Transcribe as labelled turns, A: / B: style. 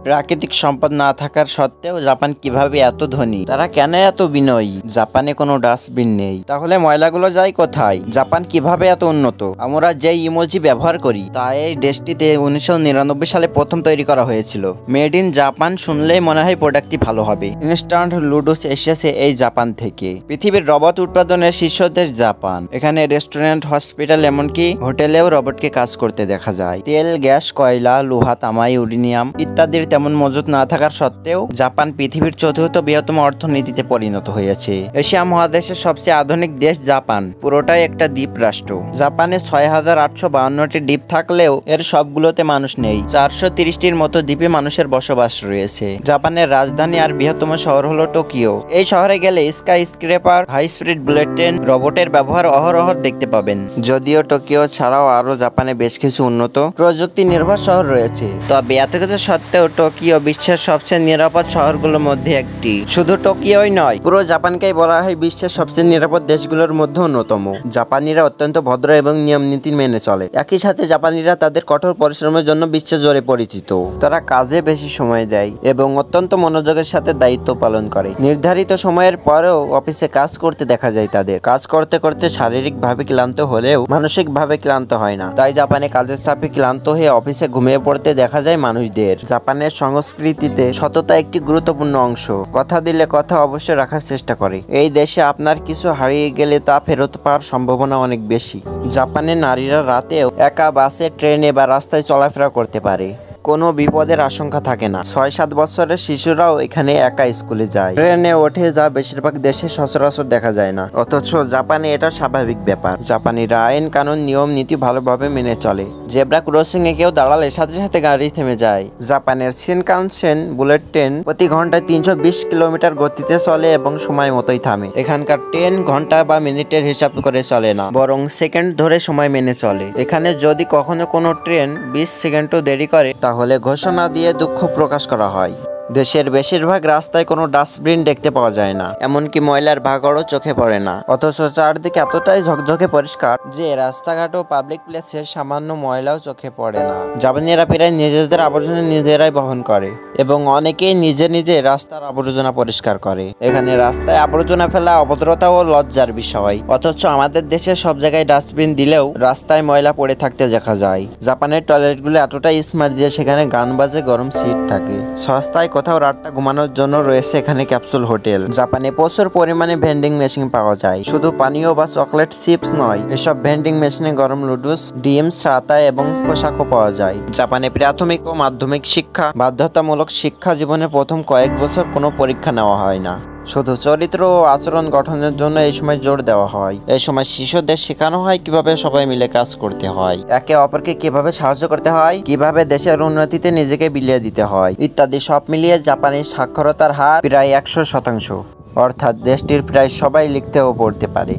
A: প্রাকৃতিক সম্পদ না থাকার সত্ত্বেও জাপান কিভাবে এত ধনী, তারা কেন এত বিনয়ী? জাপানে কোনো ডাস্টবিন নেই, তাহলে ময়লাগুলো যায় কোথায়? জাপান কিভাবে এত উন্নত? আমরা যে ইমোজি ব্যবহার করি তা এই দেশটিতে 1999 সালে প্রথম তৈরি করা হয়েছিল। মেড ইন জাপান শুনলেই মনে হয় প্রোডাক্টটি ভালো হবে। ইনস্ট্যান্ট লুডুস এসেছে এই জাপান থেকে। পৃথিবীর রবট উৎপাদনের শীর্ষ দেশ জাপান। এখানে রেস্টুরেন্ট, হসপিটাল, এমনকি হোটেলেও রবটকে কাজ করতে দেখা যায়। তেল, গ্যাস, কয়লা, লোহা, তামা, ইউরেনিয়াম ইত্যাদির তেমন মজুত না থাকার সত্ত্বেও জাপান পৃথিবীর চতুর্থ বৃহত্তম অর্থনীতিতে পরিণত হয়েছে। এশিয়া মহাদেশের সবচেয়ে আধুনিক দেশ জাপান পুরোটাই একটা দ্বীপ রাষ্ট্র। জাপানে 6852টি দ্বীপ থাকলেও এর সবগুলোতে মানুষ নেই। 430টির মতো দ্বীপে মানুষের বসবাস রয়েছে। জাপানের রাজধানী আর বৃহত্তম শহর হলো টোকিও। এই শহরে গেলে skyscraper, high speed bullet train, রোবটের ব্যবহার অহরহ দেখতে পাবেন। যদিও টোকিও ছাড়াও আরো জাপানে বেশ কিছু উন্নত প্রযুক্তি নির্ভর শহর রয়েছে, তবে এত কিছু সত্ত্বেও টোকিও বিশ্বের সবচেয়ে নিরাপদ শহরগুলোর মধ্যে একটি। শুধু টোকিওই নয়, পুরো জাপানকেই বলা হয় বিশ্বের সবচেয়ে নিরাপদ দেশগুলোর মধ্যে অন্যতম। জাপানিরা অত্যন্ত ভদ্র এবং নিয়ম নীতি মেনে চলে। একই সাথে জাপানিরা তাদের কঠোর পরিশ্রমের জন্য বিশ্ব জুড়ে পরিচিত। তারা কাজে বেশি সময় দেয় এবং অত্যন্ত মনোযোগের সাথে দায়িত্ব পালন করে। নির্ধারিত সময়ের পরেও অফিসে কাজ করতে দেখা যায় তাদের। কাজ করতে করতে শারীরিকভাবে ক্লান্ত হলেও মানসিকভাবে ক্লান্ত হয় না। তাই জাপানে কাজের চাপে ক্লান্ত হয়ে অফিসে ঘুমিয়ে পড়তে দেখা যায় মানুষদের। জাপানের সংস্কৃতিতে সততা একটি গুরুত্বপূর্ণ অংশ। কথা দিলে কথা অবশ্যই রাখার চেষ্টা করে। এই দেশে আপনার কিছু হারিয়ে গেলে তা ফেরত পাওয়ার সম্ভাবনা অনেক বেশি। জাপানের নারীরা রাতেও একা বাসে, ট্রেনে বা রাস্তায় চলাফেরা করতে পারে। কোনো বিপদের আশঙ্কা থাকে না। 6-7 বছরের শিশুরাও এখানে একা স্কুলে যায়, ট্রেনে ওঠে, যা বেশিরভাগ দেশে সচরাচর দেখা যায় না। অথচ জাপানে এটা স্বাভাবিক ব্যাপার। জাপানিরা আইন কানুন, নিয়ম নীতি ভালোভাবে মেনে চলে। জেব্রা ক্রসিং এ কেউ দাঁড়ালে সাথে সাথে গাড়ি থেমে যায়। জাপানের শিনকানসেন বুলেট ট্রেন প্রতি ঘন্টায় 320 কিলোমিটার গতিতে চলে এবং সময় মতোই থামে। এখানকার ট্রেন ঘন্টা বা মিনিটের হিসাব করে চলে না, বরং সেকেন্ড ধরে সময় মেনে চলে। এখানে যদি কখনো কোনো ট্রেন 20 সেকেন্ডও দেরি করে তাহলে ঘোষণা দিয়ে দুঃখ প্রকাশ করা হয়। দেশের বেশিরভাগ রাস্তায় কোনো ডাস্টবিন দেখতে পাওয়া যায় না, এমনকি ময়লার ভাগড়ও চোখে পড়ে না। অথচ চারদিকে এতটাই ঝকঝকে পরিষ্কার যে রাস্তাঘাট ও পাবলিক প্লেসে সামান্য ময়লাও চোখে পড়ে না। জাপানিরা প্রায় নিজেদের আবর্জনা নিজেরাই বহন করে এবং অনেকেই নিজে নিজে রাস্তার আবর্জনা পরিষ্কার করে। এখানে রাস্তায় আবর্জনা ফেলা অভদ্রতা ও লজ্জার বিষয়। অথচ আমাদের দেশে সব জায়গায় ডাস্টবিন দিলেও রাস্তায় ময়লা পড়ে থাকতে দেখা যায়। জাপানের টয়লেটগুলো এতটাই স্মার্ট যে সেখানে গান বাজে, গরম সিট থাকে। সস্তায় কোথাও রাতটা ঘুমানোর জন্য রয়েছে এখানে ক্যাপসুল হোটেল। জাপানে প্রচুর পরিমাণে ভেন্ডিং মেশিন পাওয়া যায়। শুধু পানীয় বা চকলেট চিপস নয়, এসব ভেন্ডিং মেশিনে গরম লুডুস, ডিম, ছাতা এবং পোশাকও পাওয়া যায়। জাপানে প্রাথমিক ও মাধ্যমিক শিক্ষা বাধ্যতামূলক। শিক্ষা জীবনের প্রথম কয়েক বছর কোনো পরীক্ষা নেওয়া হয় না, শুধু চরিত্র ও আচরণ গঠনের জন্য এই সময় জোর দেওয়া হয়। এই সময় শিশুদের শেখানো হয় কিভাবে সবাই মিলে কাজ করতে হয়, একে অপরকে কিভাবে সাহায্য করতে হয়, কিভাবে দেশের উন্নতিতে নিজেকে বিলিয়ে দিতে হয় ইত্যাদি। সব মিলিয়ে জাপানের সাক্ষরতার হার প্রায় 100%, অর্থাৎ দেশটির প্রায় সবাই লিখতে ও পড়তে পারে।